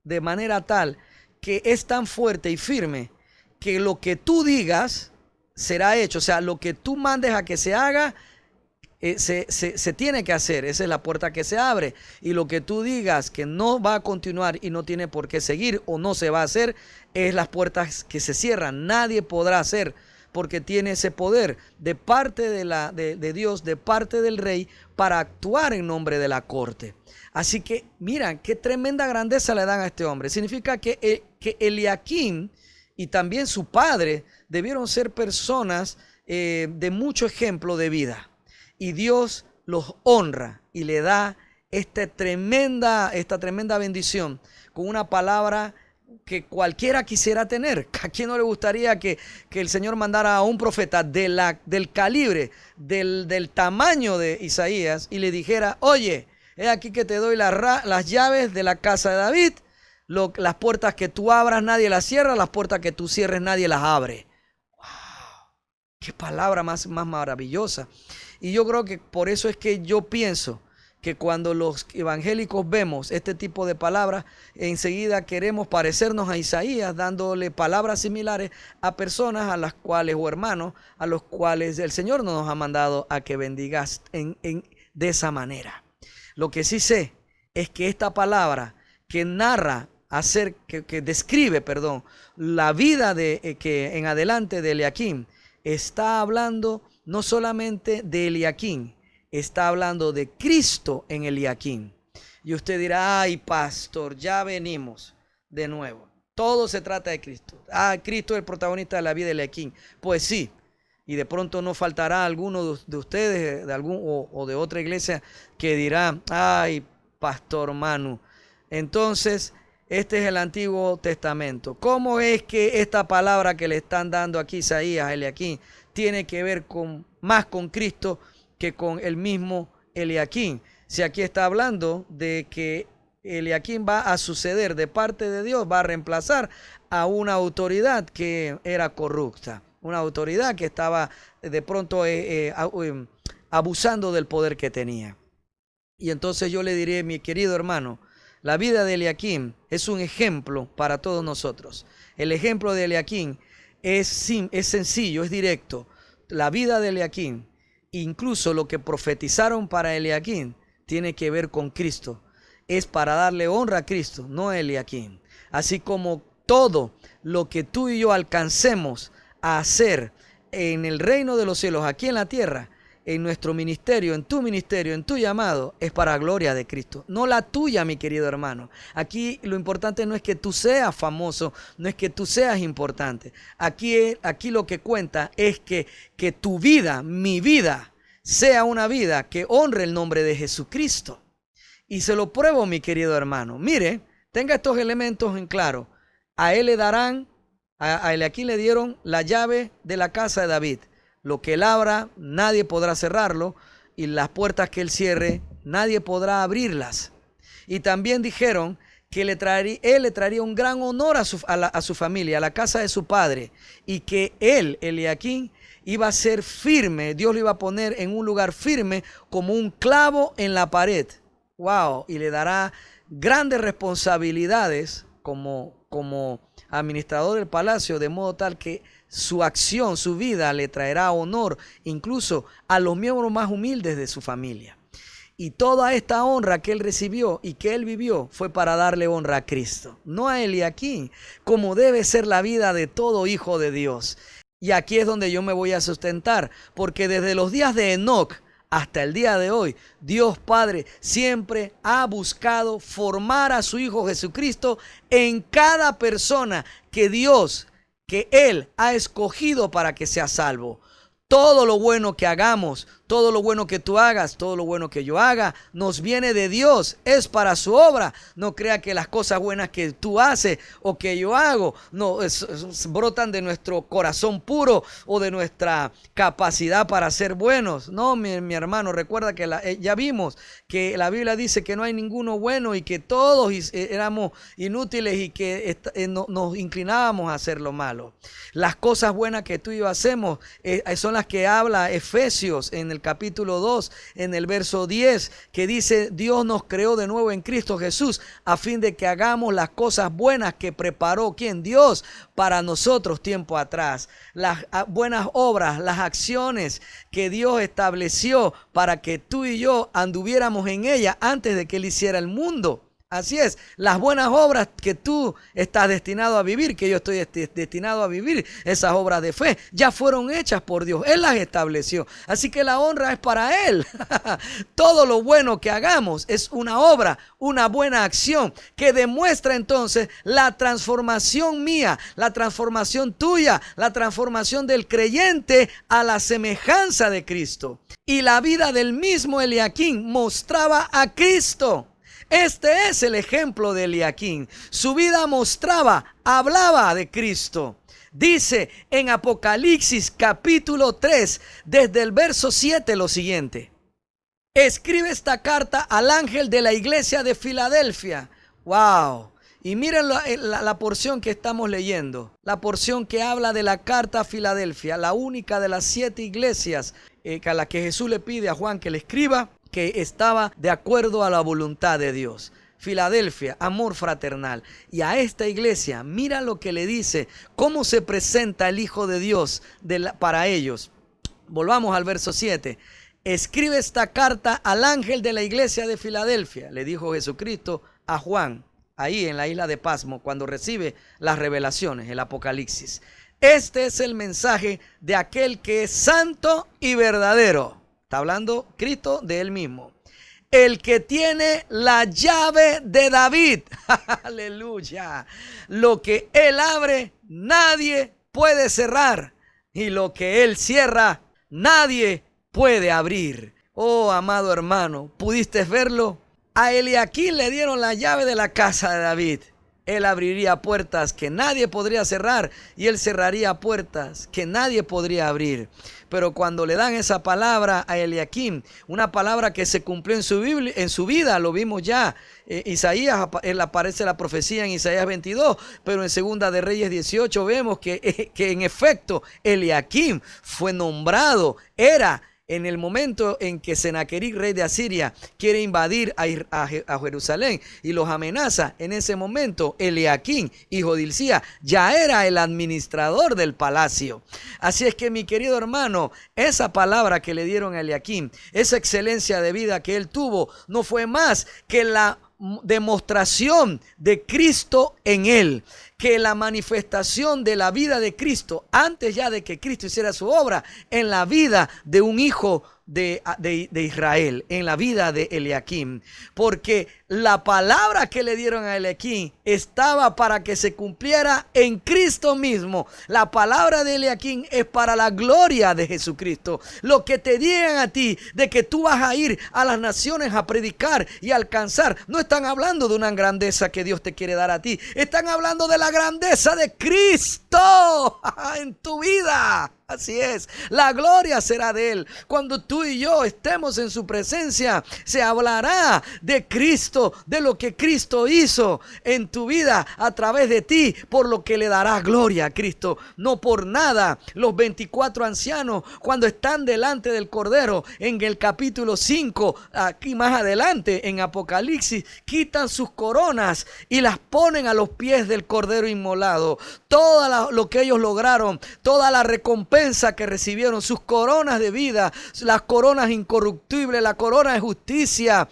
de manera tal que es tan fuerte y firme que lo que tú digas será hecho. O sea, lo que tú mandes a que se haga, se tiene que hacer. Esa es la puerta que se abre. Y lo que tú digas que no va a continuar y no tiene por qué seguir o no se va a hacer, es las puertas que se cierran. Nadie podrá hacer, porque tiene ese poder de parte de Dios, de parte del rey, para actuar en nombre de la corte. Así que, miran, qué tremenda grandeza le dan a este hombre. Significa que Eliaquim y también su padre debieron ser personas de mucho ejemplo de vida. Y Dios los honra y le da esta tremenda bendición con una palabra que cualquiera quisiera tener. ¿A quién no le gustaría que el Señor mandara a un profeta del calibre, del tamaño de Isaías y le dijera: oye, he aquí que te doy las llaves de la casa de David, las puertas que tú abras nadie las cierra, las puertas que tú cierres nadie las abre? ¡Wow! ¡Qué palabra más maravillosa! Y yo creo que por eso es que yo pienso que cuando los evangélicos vemos este tipo de palabras, enseguida queremos parecernos a Isaías, dándole palabras similares a personas a las cuales, o hermanos, a los cuales el Señor no nos ha mandado a que bendigas de esa manera. Lo que sí sé es que esta palabra que narra, que describe la vida que en adelante de Eliaquim, está hablando no solamente de Eliaquim, está hablando de Cristo en Eliaquim. Y usted dirá: ay, pastor, ya venimos de nuevo. Todo se trata de Cristo. Cristo es el protagonista de la vida de Eliaquim. Pues sí. Y de pronto no faltará alguno de ustedes, de algún o de otra iglesia, que dirá: ay, pastor Manu, entonces este es el Antiguo Testamento. ¿Cómo es que esta palabra que le están dando aquí Isaías, Eliaquim, tiene que ver más con Cristo que con el mismo Eliaquim? Si aquí está hablando de que Eliaquim va a suceder de parte de Dios, va a reemplazar a una autoridad que era corrupta, una autoridad que estaba de pronto abusando del poder que tenía. Y entonces yo le diré: mi querido hermano, la vida de Eliaquim es un ejemplo para todos nosotros. El ejemplo de Eliaquim es sencillo, es directo. La vida de Eliaquim, incluso lo que profetizaron para Eliaquim, tiene que ver con Cristo. Es para darle honra a Cristo, no a Eliaquim. Así como todo lo que tú y yo alcancemos a hacer en el reino de los cielos, aquí en la tierra, en nuestro ministerio, en tu llamado, es para gloria de Cristo, no la tuya, mi querido hermano. Aquí lo importante no es que tú seas famoso, no es que tú seas importante. Aquí lo que cuenta es que tu vida, mi vida, sea una vida que honre el nombre de Jesucristo. Y se lo pruebo, mi querido hermano. Mire, tenga estos elementos en claro. A él le darán, a Eliaquim le dieron la llave de la casa de David. Lo que él abra, nadie podrá cerrarlo, y las puertas que él cierre, nadie podrá abrirlas. Y también dijeron que él le traería un gran honor a su familia, a la casa de su padre, y que él, Eliaquim, iba a ser firme. Dios lo iba a poner en un lugar firme como un clavo en la pared. ¡Wow! Y le dará grandes responsabilidades como administrador del palacio, de modo tal que su acción, su vida le traerá honor incluso a los miembros más humildes de su familia. Y toda esta honra que él recibió y que él vivió fue para darle honra a Cristo, no a Eliaquim, como debe ser la vida de todo hijo de Dios. Y aquí es donde yo me voy a sustentar, porque desde los días de Enoc hasta el día de hoy, Dios Padre siempre ha buscado formar a su Hijo Jesucristo en cada persona que Él ha escogido para que sea salvo. Todo lo bueno que hagamos, Todo lo bueno que tú hagas, todo lo bueno que yo haga, nos viene de Dios, es para su obra. No crea que las cosas buenas que tú haces o que yo hago no brotan de nuestro corazón puro o de nuestra capacidad para ser buenos. No, mi hermano, recuerda que ya vimos que la Biblia dice que no hay ninguno bueno y que todos éramos inútiles y que nos inclinábamos a hacer lo malo. Las cosas buenas que tú y yo hacemos son las que habla Efesios en el capítulo 2, en el verso 10, que dice: Dios nos creó de nuevo en Cristo Jesús a fin de que hagamos las cosas buenas que preparó, ¿quién? Dios, para nosotros tiempo atrás. Las buenas obras, las acciones que Dios estableció para que tú y yo anduviéramos en ella antes de que Él hiciera el mundo. Así es, las buenas obras que tú estás destinado a vivir, que yo estoy destinado a vivir, esas obras de fe, ya fueron hechas por Dios. Él las estableció. Así que la honra es para Él. Todo lo bueno que hagamos es una obra, una buena acción que demuestra entonces la transformación mía, la transformación tuya, la transformación del creyente a la semejanza de Cristo. Y la vida del mismo Eliaquim mostraba a Cristo. Este es el ejemplo de Eliaquim. Su vida hablaba de Cristo. Dice en Apocalipsis capítulo 3, desde el verso 7 lo siguiente: escribe esta carta al ángel de la iglesia de Filadelfia. ¡Wow! Y miren la porción que estamos leyendo. La porción que habla de la carta a Filadelfia, la única de las 7 iglesias a la que Jesús le pide a Juan que le escriba, que estaba de acuerdo a la voluntad de Dios. Filadelfia, amor fraternal. Y a esta iglesia, mira lo que le dice, cómo se presenta el Hijo de Dios para ellos. Volvamos al verso 7. Escribe esta carta al ángel de la iglesia de Filadelfia, le dijo Jesucristo a Juan, ahí en la isla de Pasmo, cuando recibe las revelaciones, el Apocalipsis. Este es el mensaje de aquel que es santo y verdadero. Está hablando Cristo de Él mismo. El que tiene la llave de David. Aleluya. Lo que Él abre, nadie puede cerrar. Y lo que Él cierra, nadie puede abrir. Oh, amado hermano, ¿pudiste verlo? A Eliaquim le dieron la llave de la casa de David. Él abriría puertas que nadie podría cerrar y él cerraría puertas que nadie podría abrir. Pero cuando le dan esa palabra a Eliaquim, una palabra que se cumplió en su vida, lo vimos ya. Isaías, aparece la profecía en Isaías 22, pero en Segunda de Reyes 18 vemos que en efecto Eliaquim fue nombrado, en el momento en que Senaquerib, rey de Asiria, quiere invadir a Jerusalén y los amenaza, en ese momento Eliaquim, hijo de Hilcías, ya era el administrador del palacio. Así es que, mi querido hermano, esa palabra que le dieron a Eliaquim, esa excelencia de vida que él tuvo, no fue más que la demostración de Cristo en él, que la manifestación de la vida de Cristo, antes ya de que Cristo hiciera su obra, en la vida de un hijo de Israel, en la vida de Eliaquim, porque la palabra que le dieron a Eliaquim estaba para que se cumpliera en Cristo mismo. La palabra de Eliaquim es para la gloria de Jesucristo. Lo que te digan a ti de que tú vas a ir a las naciones a predicar y alcanzar, no están hablando de una grandeza que Dios te quiere dar a ti, están hablando de la grandeza de Cristo en tu vida. Así es, la gloria será de Él. Cuando tú y yo estemos en su presencia, se hablará de Cristo, de lo que Cristo hizo en tu vida a través de ti, por lo que le darás gloria a Cristo. No por nada, los 24 ancianos, cuando están delante del Cordero, en el capítulo 5, aquí más adelante, en Apocalipsis, quitan sus coronas y las ponen a los pies del Cordero inmolado. Todo lo que ellos lograron, toda la recompensa que recibieron, sus coronas de vida, las coronas incorruptibles, la corona de justicia,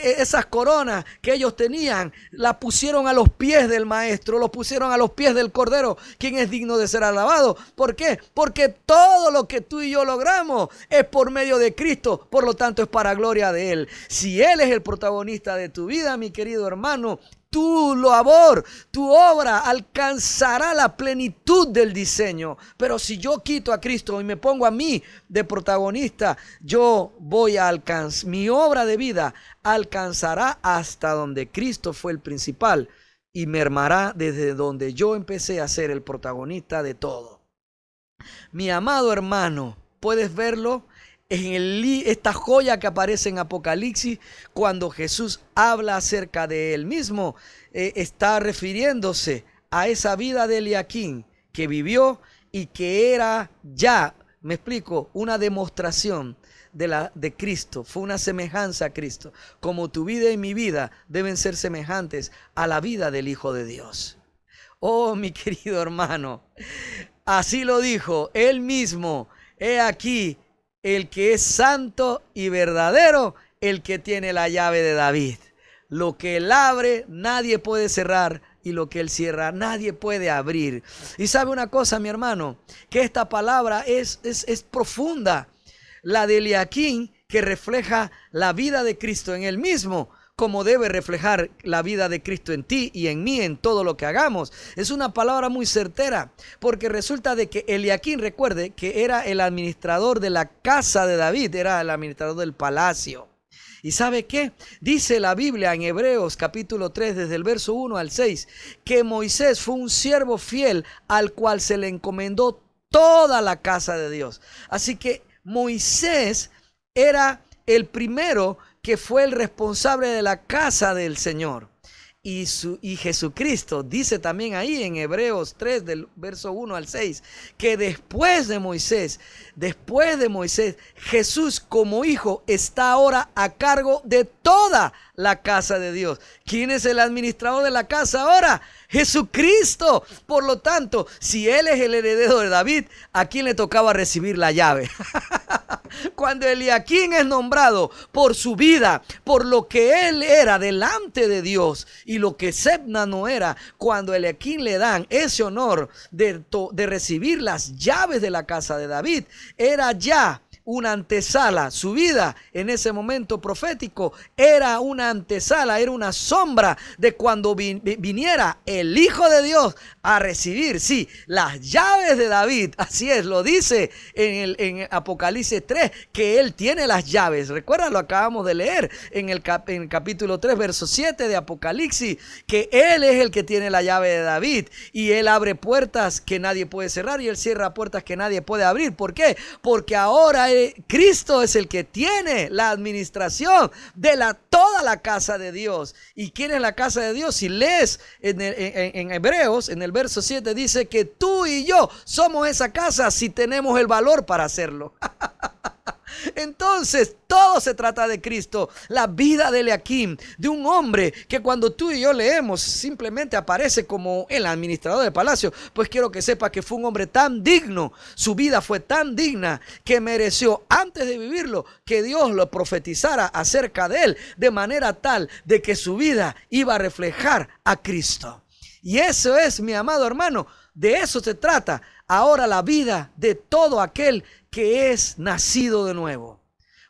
esas coronas que ellos tenían, las pusieron a los pies del Maestro, los pusieron a los pies del Cordero, quien es digno de ser alabado. ¿Por qué? Porque todo lo que tú y yo logramos es por medio de Cristo, por lo tanto es para gloria de Él. Si Él es el protagonista de tu vida, mi querido hermano, tu labor, tu obra alcanzará la plenitud del diseño. Pero si yo quito a Cristo y me pongo a mí de protagonista, yo voy a alcanzar, mi obra de vida alcanzará hasta donde Cristo fue el principal y mermará desde donde yo empecé a ser el protagonista de todo. Mi amado hermano, ¿puedes verlo? En esta joya que aparece en Apocalipsis, cuando Jesús habla acerca de él mismo, está refiriéndose a esa vida de Eliaquim que vivió y que era ya, me explico, una demostración de Cristo, fue una semejanza a Cristo, como tu vida y mi vida deben ser semejantes a la vida del Hijo de Dios. Oh, mi querido hermano, así lo dijo él mismo: he aquí el que es santo y verdadero, el que tiene la llave de David. Lo que él abre, nadie puede cerrar, y lo que él cierra, nadie puede abrir. Y sabe una cosa, mi hermano, que esta palabra es profunda. La de Eliaquim, que refleja la vida de Cristo en él mismo, como debe reflejar la vida de Cristo en ti y en mí, en todo lo que hagamos. Es una palabra muy certera, porque resulta de que Eliaquim, recuerde que era el administrador de la casa de David, era el administrador del palacio. ¿Y sabe qué? Dice la Biblia en Hebreos capítulo 3, desde el verso 1 al 6, que Moisés fue un siervo fiel al cual se le encomendó toda la casa de Dios. Así que Moisés era el primero que fue el responsable de la casa del Señor. Y Jesucristo dice también ahí en Hebreos 3 del verso 1 al 6 que después de Moisés, Jesús como hijo está ahora a cargo de toda la casa de Dios. ¿Quién es el administrador de la casa ahora? Jesucristo. Por lo tanto, si él es el heredero de David, ¿a quién le tocaba recibir la llave? Cuando Eliaquim es nombrado por su vida, por lo que él era delante de Dios y lo que Sebna no era, cuando a Eliaquim le dan ese honor de recibir las llaves de la casa de David, era ya una antesala. Su vida en ese momento profético era una antesala, era una sombra de cuando viniera el Hijo de Dios a recibir, sí, las llaves de David. Así es, lo dice en Apocalipsis 3, que él tiene las llaves. Recuerda, lo acabamos de leer en el capítulo 3, verso 7 de Apocalipsis, que él es el que tiene la llave de David, y él abre puertas que nadie puede cerrar y él cierra puertas que nadie puede abrir. ¿Por qué? Porque ahora Cristo es el que tiene la administración de toda la casa de Dios. ¿Y quién es la casa de Dios? Si lees en Hebreos, en el verso 7, dice que tú y yo somos esa casa si tenemos el valor para hacerlo. Entonces todo se trata de Cristo, la vida de Eliaquim, de un hombre que cuando tú y yo leemos simplemente aparece como el administrador del palacio. Pues quiero que sepa que fue un hombre tan digno, su vida fue tan digna que mereció antes de vivirlo que Dios lo profetizara acerca de él, de manera tal de que su vida iba a reflejar a Cristo. Y eso es, mi amado hermano, de eso se trata ahora la vida de todo aquel que es nacido de nuevo.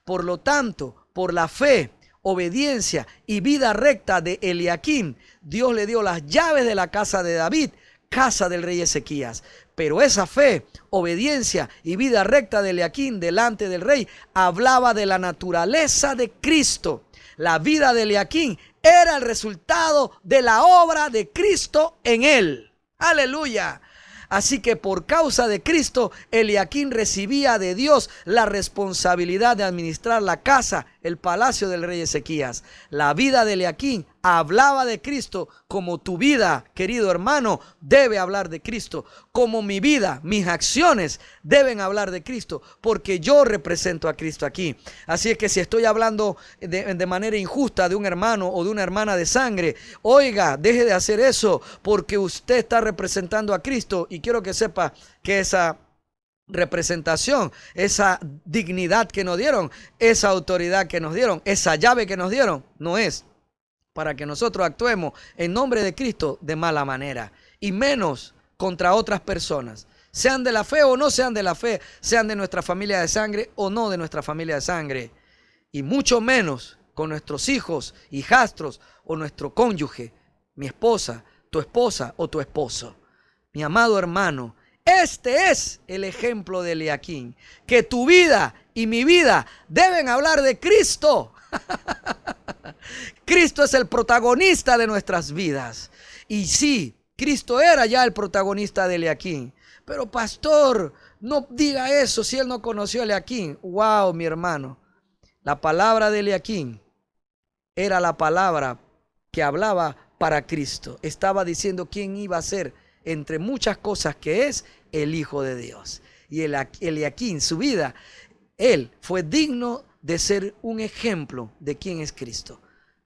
Por lo tanto, por la fe, obediencia y vida recta de Eliaquim, Dios le dio las llaves de la casa de David, casa del rey Ezequías. Pero esa fe, obediencia y vida recta de Eliaquim delante del rey hablaba de la naturaleza de Cristo. La vida de Eliaquim era el resultado de la obra de Cristo en él. ¡Aleluya! Así que por causa de Cristo, Eliaquim recibía de Dios la responsabilidad de administrar la casa, el palacio del rey Ezequías. La vida de Eliaquim hablaba de Cristo, como tu vida, querido hermano, debe hablar de Cristo. Como mi vida, mis acciones deben hablar de Cristo, porque yo represento a Cristo aquí. Así es que si estoy hablando de manera injusta de un hermano o de una hermana de sangre, oiga, deje de hacer eso, porque usted está representando a Cristo. Y quiero que sepa que esa representación, esa dignidad que nos dieron, esa autoridad que nos dieron, esa llave que nos dieron, no es para que nosotros actuemos en nombre de Cristo de mala manera, y menos contra otras personas, sean de la fe o no sean de la fe, sean de nuestra familia de sangre o no de nuestra familia de sangre, y mucho menos con nuestros hijos, hijastros o nuestro cónyuge mi esposa, o tu esposo. Mi amado hermano, este es el ejemplo de Eliaquim, que tu vida y mi vida deben hablar de Cristo. Cristo es el protagonista de nuestras vidas. Y sí, Cristo era ya el protagonista de Eliaquim. Pero pastor, no diga eso si él no conoció a Eliaquim. Wow, mi hermano. La palabra de Eliaquim era la palabra que hablaba para Cristo. Estaba diciendo quién iba a ser, entre muchas cosas, que es el Hijo de Dios. Y Eliaquim, su vida, él fue digno de ser un ejemplo de quién es Cristo.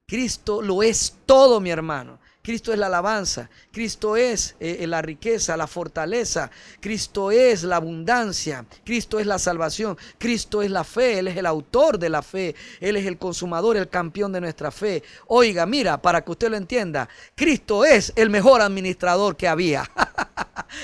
Cristo lo es todo, mi hermano. Cristo es la alabanza, Cristo es la riqueza, la fortaleza, Cristo es la abundancia, Cristo es la salvación, Cristo es la fe, Él es el autor de la fe, Él es el consumador, el campeón de nuestra fe. Oiga, mira, para que usted lo entienda, Cristo es el mejor administrador que había.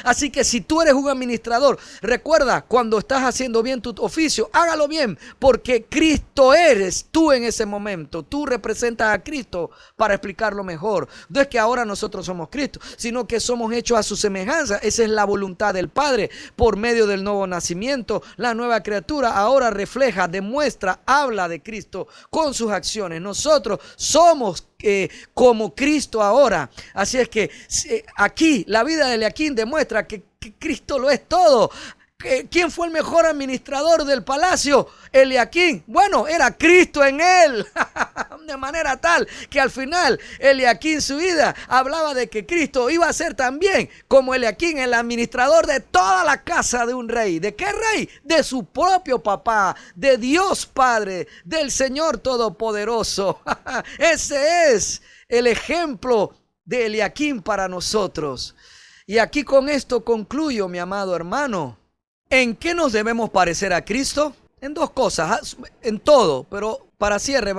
Así que si tú eres un administrador, recuerda, cuando estás haciendo bien tu oficio, hágalo bien, porque Cristo eres tú en ese momento. Tú representas a Cristo para explicarlo mejor. No es que ahora nosotros somos Cristo, sino que somos hechos a su semejanza. Esa es la voluntad del Padre por medio del nuevo nacimiento. La nueva criatura ahora refleja, demuestra, habla de Cristo con sus acciones. Nosotros somos como Cristo ahora. Así es que aquí la vida de Eliaquim demuestra que Cristo lo es todo. ¿Quién fue el mejor administrador del palacio? Eliaquim. Bueno, era Cristo en él. De manera tal que al final Eliaquim, su vida, hablaba de que Cristo iba a ser también como Eliaquim, el administrador de toda la casa de un rey. ¿De qué rey? De su propio papá, de Dios Padre, del Señor Todopoderoso. Ese es el ejemplo de Eliaquim para nosotros. Y aquí con esto concluyo, mi amado hermano. ¿En qué nos debemos parecer a Cristo? En dos cosas, en todo, pero para cierre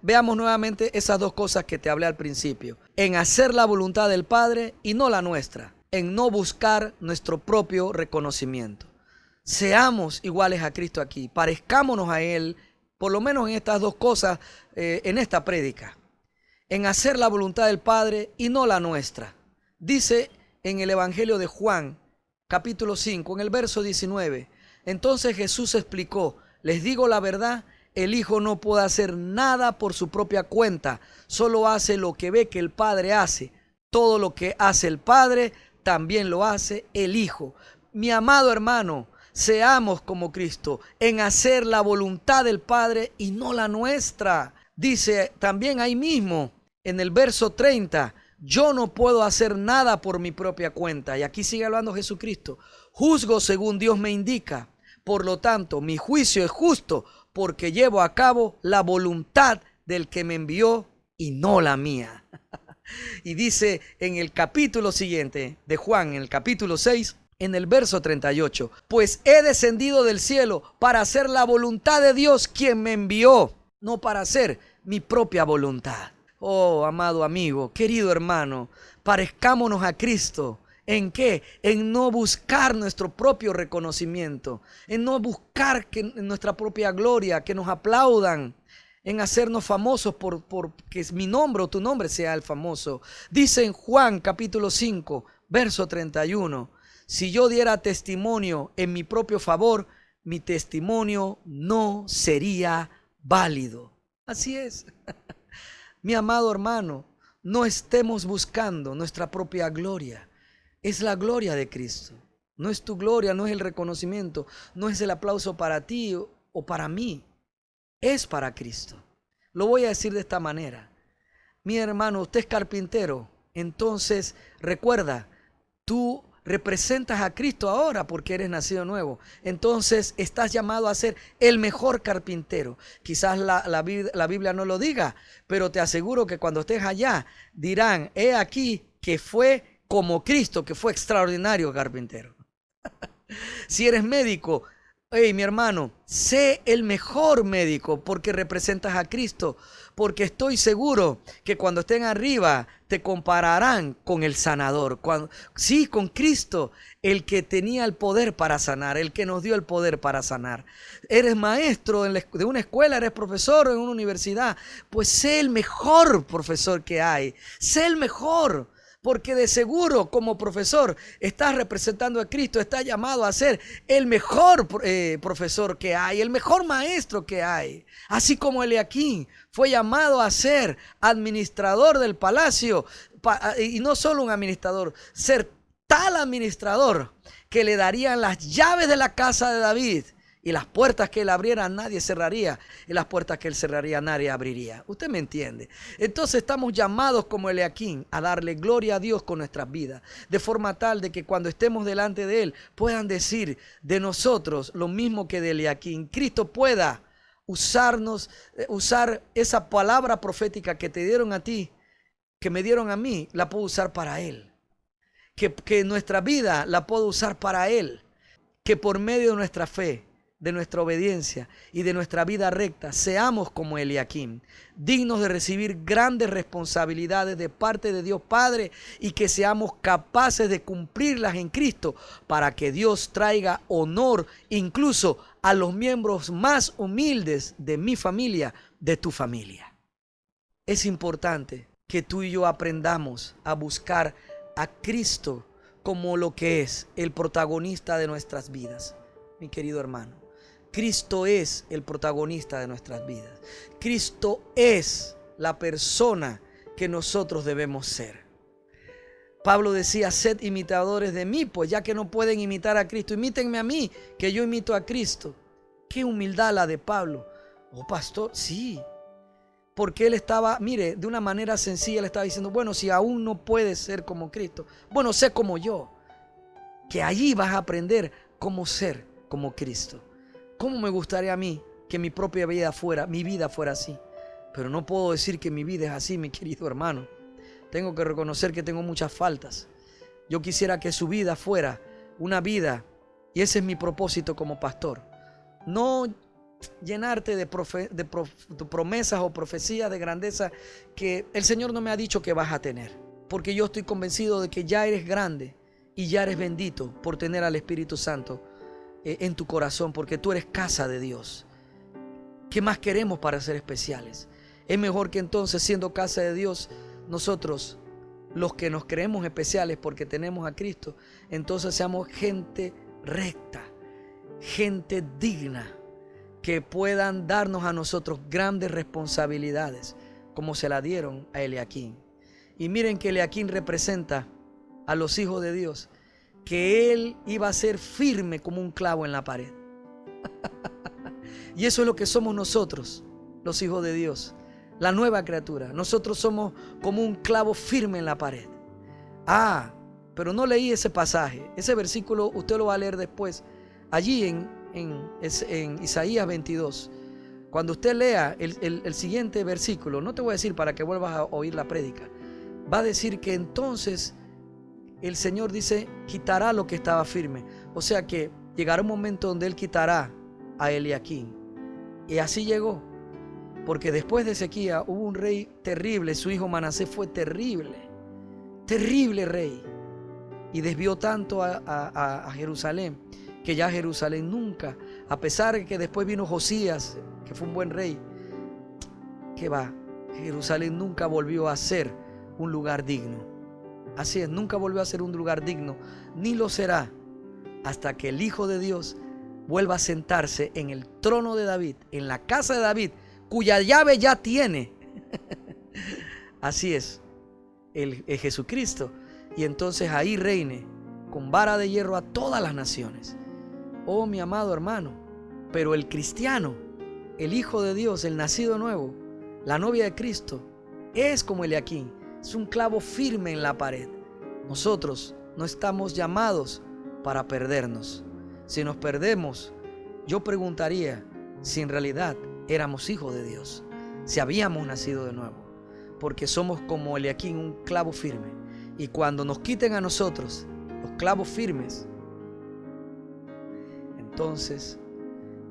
veamos nuevamente esas dos cosas que te hablé al principio. En hacer la voluntad del Padre y no la nuestra. En no buscar nuestro propio reconocimiento. Seamos iguales a Cristo aquí, parezcámonos a Él, por lo menos en estas dos cosas, en esta prédica. En hacer la voluntad del Padre y no la nuestra. Dice en el Evangelio de Juan, capítulo 5, en el verso 19. Entonces Jesús explicó: les digo la verdad, el Hijo no puede hacer nada por su propia cuenta, solo hace lo que ve que el Padre hace. Todo lo que hace el Padre, también lo hace el Hijo. Mi amado hermano, seamos como Cristo, en hacer la voluntad del Padre y no la nuestra. Dice también ahí mismo, en el verso 30, yo no puedo hacer nada por mi propia cuenta. Y aquí sigue hablando Jesucristo. Juzgo según Dios me indica. Por lo tanto, mi juicio es justo porque llevo a cabo la voluntad del que me envió y no la mía. Y dice en el capítulo siguiente de Juan, en el capítulo 6, en el verso 38, pues he descendido del cielo para hacer la voluntad de Dios quien me envió, no para hacer mi propia voluntad. Oh, amado amigo, querido hermano, parezcámonos a Cristo. ¿En qué? En no buscar nuestro propio reconocimiento, en no buscar nuestra propia gloria, que nos aplaudan, en hacernos famosos por que mi nombre o tu nombre sea el famoso. Dice en Juan capítulo 5, verso 31, si yo diera testimonio en mi propio favor, mi testimonio no sería válido. Así es. Mi amado hermano, no estemos buscando nuestra propia gloria. Es la gloria de Cristo. No es tu gloria, no es el reconocimiento, no es el aplauso para ti o para mí. Es para Cristo. Lo voy a decir de esta manera. Mi hermano, usted es carpintero. Entonces, recuerda, tú representas a Cristo ahora porque eres nacido nuevo. Entonces estás llamado a ser el mejor carpintero. Quizás la Biblia no lo diga, pero te aseguro que cuando estés allá dirán, he aquí que fue como Cristo, que fue extraordinario carpintero. Si eres médico, hey, mi hermano, sé el mejor médico porque representas a Cristo. porque estoy seguro que cuando estén arriba te compararán con el sanador. Sí, con Cristo, el que tenía el poder para sanar, el que nos dio el poder para sanar. Eres maestro de una escuela, eres profesor en una universidad, pues sé el mejor profesor que hay, sé el mejor. Porque de seguro como profesor estás representando a Cristo, estás llamado a ser el mejor profesor que hay, el mejor maestro que hay. Así como Eliaquim fue llamado a ser administrador del palacio, y no solo un administrador, ser tal administrador que le darían las llaves de la casa de David. Y las puertas que él abriera nadie cerraría, y las puertas que él cerraría nadie abriría. ¿Usted me entiende? Entonces estamos llamados como Eliaquim a darle gloria a Dios con nuestras vidas, de forma tal de que cuando estemos delante de él puedan decir de nosotros lo mismo que de Eliaquim. Cristo pueda usar esa palabra profética que te dieron a ti, que me dieron a mí, la puedo usar para él. Que nuestra vida la puedo usar para él. Que por medio de nuestra fe, de nuestra obediencia y de nuestra vida recta, seamos como Eliaquim, dignos de recibir grandes responsabilidades de parte de Dios Padre, y que seamos capaces de cumplirlas en Cristo, para que Dios traiga honor incluso a los miembros más humildes de mi familia, de tu familia. Es importante que tú y yo aprendamos a buscar a Cristo como lo que es el protagonista de nuestras vidas, mi querido hermano. Cristo es el protagonista de nuestras vidas. Cristo es la persona que nosotros debemos ser. Pablo decía, sed imitadores de mí, pues ya que no pueden imitar a Cristo, imítenme a mí, que yo imito a Cristo. Qué humildad la de Pablo. Oh, pastor, sí. Porque él estaba, mire, de una manera sencilla le estaba diciendo, bueno, si aún no puedes ser como Cristo, bueno, sé como yo. Que allí vas a aprender cómo ser como Cristo. ¿Cómo me gustaría a mí que mi propia vida fuera, mi vida fuera así? Pero no puedo decir que mi vida es así, mi querido hermano. Tengo que reconocer que tengo muchas faltas. Yo quisiera que su vida fuera una vida, y ese es mi propósito como pastor. No llenarte de promesas o profecías de grandeza que el Señor no me ha dicho que vas a tener. Porque yo estoy convencido de que ya eres grande y ya eres bendito por tener al Espíritu Santo en tu corazón, porque tú eres casa de Dios. ¿Qué más queremos para ser especiales? Es mejor que entonces, siendo casa de Dios, nosotros, los que nos creemos especiales porque tenemos a Cristo, entonces seamos gente recta, gente digna, que puedan darnos a nosotros grandes responsabilidades, como se la dieron a Eliaquim. Y miren que Eliaquim representa a los hijos de Dios, que él iba a ser firme como un clavo en la pared. Y eso es lo que somos nosotros, los hijos de Dios, la nueva criatura. Nosotros somos como un clavo firme en la pared. Pero no leí ese pasaje. Ese versículo usted lo va a leer después. Allí en Isaías 22. Cuando usted lea el siguiente versículo, no te voy a decir para que vuelvas a oír la prédica, va a decir que entonces el Señor dice, quitará lo que estaba firme. O sea que llegará un momento donde Él quitará a Eliaquim. Y así llegó. Porque después de Ezequías hubo un rey terrible. Su hijo Manasés fue terrible. Terrible rey. Y desvió tanto a Jerusalén, que ya Jerusalén nunca, a pesar de que después vino Josías, que fue un buen rey, que va, Jerusalén nunca volvió a ser un lugar digno. Así es, nunca volvió a ser un lugar digno, ni lo será hasta que el Hijo de Dios vuelva a sentarse en el trono de David, en la casa de David, cuya llave ya tiene. Así es, el Jesucristo. Y entonces ahí reine con vara de hierro a todas las naciones. Oh, mi amado hermano, pero el cristiano, el Hijo de Dios, el nacido nuevo, la novia de Cristo, es como Eliaquim. Es un clavo firme en la pared. Nosotros no estamos llamados para perdernos. Si nos perdemos, yo preguntaría si en realidad éramos hijos de Dios, si habíamos nacido de nuevo, porque somos como Eliaquim, un clavo firme. Y cuando nos quiten a nosotros los clavos firmes, entonces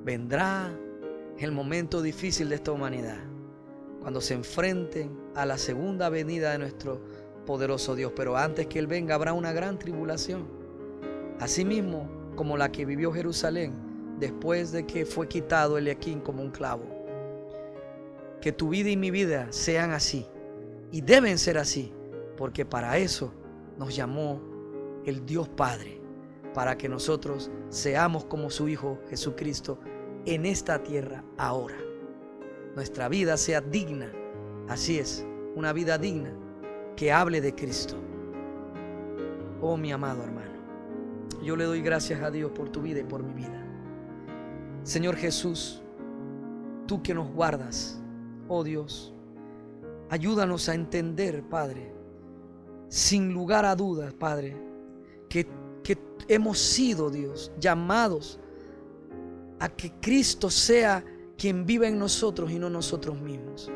vendrá el momento difícil de esta humanidad, cuando se enfrenten a la segunda venida de nuestro poderoso Dios. Pero antes que Él venga habrá una gran tribulación, asimismo como la que vivió Jerusalén después de que fue quitado Eliaquim como un clavo. Que tu vida y mi vida sean así, y deben ser así, porque para eso nos llamó el Dios Padre, para que nosotros seamos como su Hijo Jesucristo en esta tierra ahora. Nuestra vida sea digna, así es, una vida digna que hable de Cristo. Oh, mi amado hermano, yo le doy gracias a Dios por tu vida y por mi vida. Señor Jesús, tú que nos guardas, oh Dios, ayúdanos a entender, Padre, sin lugar a dudas, Padre, que hemos sido, Dios, llamados a que Cristo sea quien vive en nosotros y no nosotros mismos.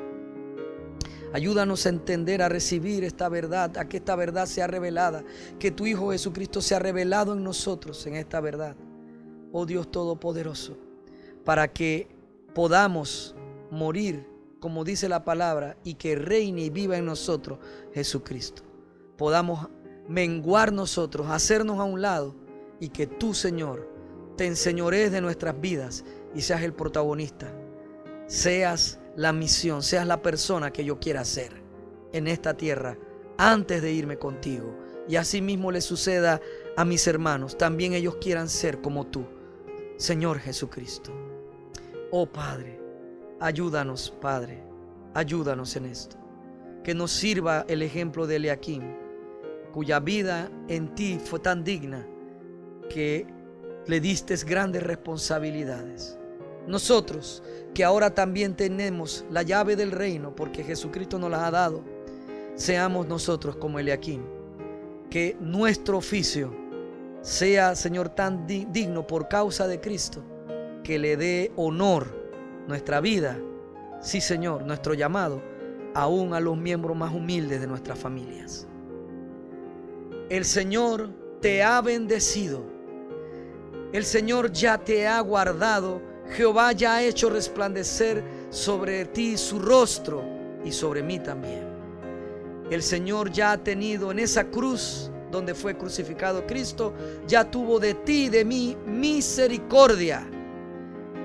Ayúdanos a entender, a recibir esta verdad, a que esta verdad sea revelada, que tu Hijo Jesucristo sea revelado en nosotros en esta verdad, oh Dios Todopoderoso, para que podamos morir, como dice la palabra, y que reine y viva en nosotros Jesucristo. Podamos menguar nosotros, hacernos a un lado, y que tú, Señor, te enseñorees de nuestras vidas y seas el protagonista, seas la misión, seas la persona que yo quiera ser en esta tierra antes de irme contigo. Y así mismo le suceda a mis hermanos, también ellos quieran ser como tú, Señor Jesucristo. Oh Padre, ayúdanos, Padre, ayúdanos en esto. Que nos sirva el ejemplo de Eliaquim, cuya vida en ti fue tan digna que le diste grandes responsabilidades. Nosotros, que ahora también tenemos la llave del reino, porque Jesucristo nos la ha dado, seamos nosotros como Eliaquim. Que nuestro oficio sea, Señor, tan digno por causa de Cristo, que le dé honor nuestra vida, sí, Señor, nuestro llamado, aún a los miembros más humildes de nuestras familias. El Señor te ha bendecido. El Señor ya te ha guardado. Jehová ya ha hecho resplandecer sobre ti su rostro y sobre mí también. El Señor ya ha tenido en esa cruz donde fue crucificado Cristo, ya tuvo de ti y de mí misericordia.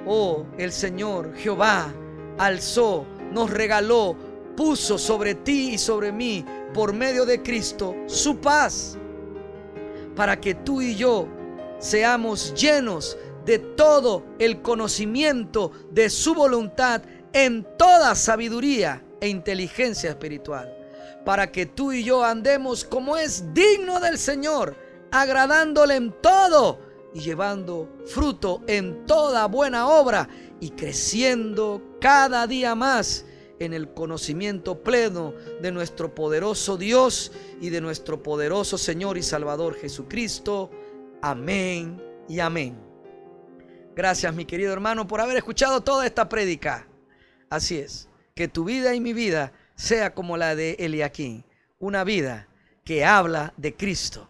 Oh, el Señor Jehová alzó, nos regaló, puso sobre ti y sobre mí, por medio de Cristo, su paz, para que tú y yo seamos llenos de todo el conocimiento de su voluntad en toda sabiduría e inteligencia espiritual, para que tú y yo andemos como es digno del Señor, agradándole en todo y llevando fruto en toda buena obra y creciendo cada día más en el conocimiento pleno de nuestro poderoso Dios y de nuestro poderoso Señor y Salvador Jesucristo. Amén y amén. Gracias, mi querido hermano, por haber escuchado toda esta prédica. Así es, que tu vida y mi vida sea como la de Eliaquim, una vida que habla de Cristo.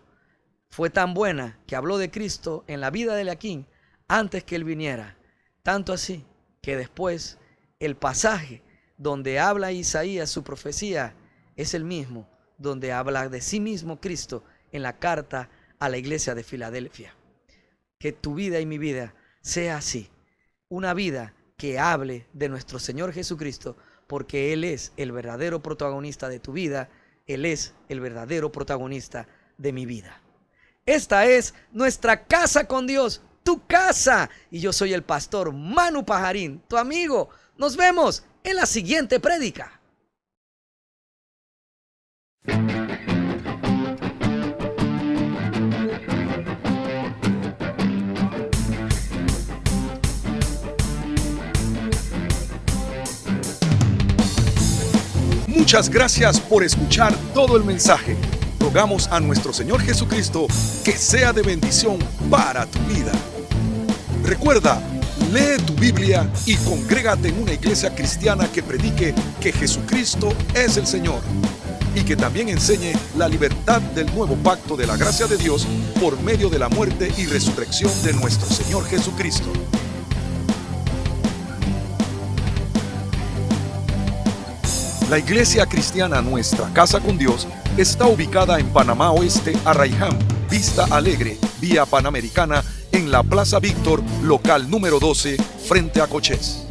Fue tan buena que habló de Cristo en la vida de Eliaquim antes que él viniera. Tanto así que después el pasaje donde habla Isaías su profecía es el mismo donde habla de sí mismo Cristo en la carta a la iglesia de Filadelfia. Que tu vida y mi vida sea así, una vida que hable de nuestro Señor Jesucristo, porque Él es el verdadero protagonista de tu vida, Él es el verdadero protagonista de mi vida. Esta es nuestra casa con Dios, tu casa, y yo soy el pastor Manu Pajarín, tu amigo. Nos vemos en la siguiente prédica. Muchas gracias por escuchar todo el mensaje. Rogamos a nuestro Señor Jesucristo que sea de bendición para tu vida. Recuerda, lee tu Biblia y congrégate en una iglesia cristiana que predique que Jesucristo es el Señor y que también enseñe la libertad del nuevo pacto de la gracia de Dios por medio de la muerte y resurrección de nuestro Señor Jesucristo. La Iglesia Cristiana Nuestra Casa con Dios está ubicada en Panamá Oeste, Arraiján, Vista Alegre, vía Panamericana, en la Plaza Víctor, local número 12, frente a Cochés.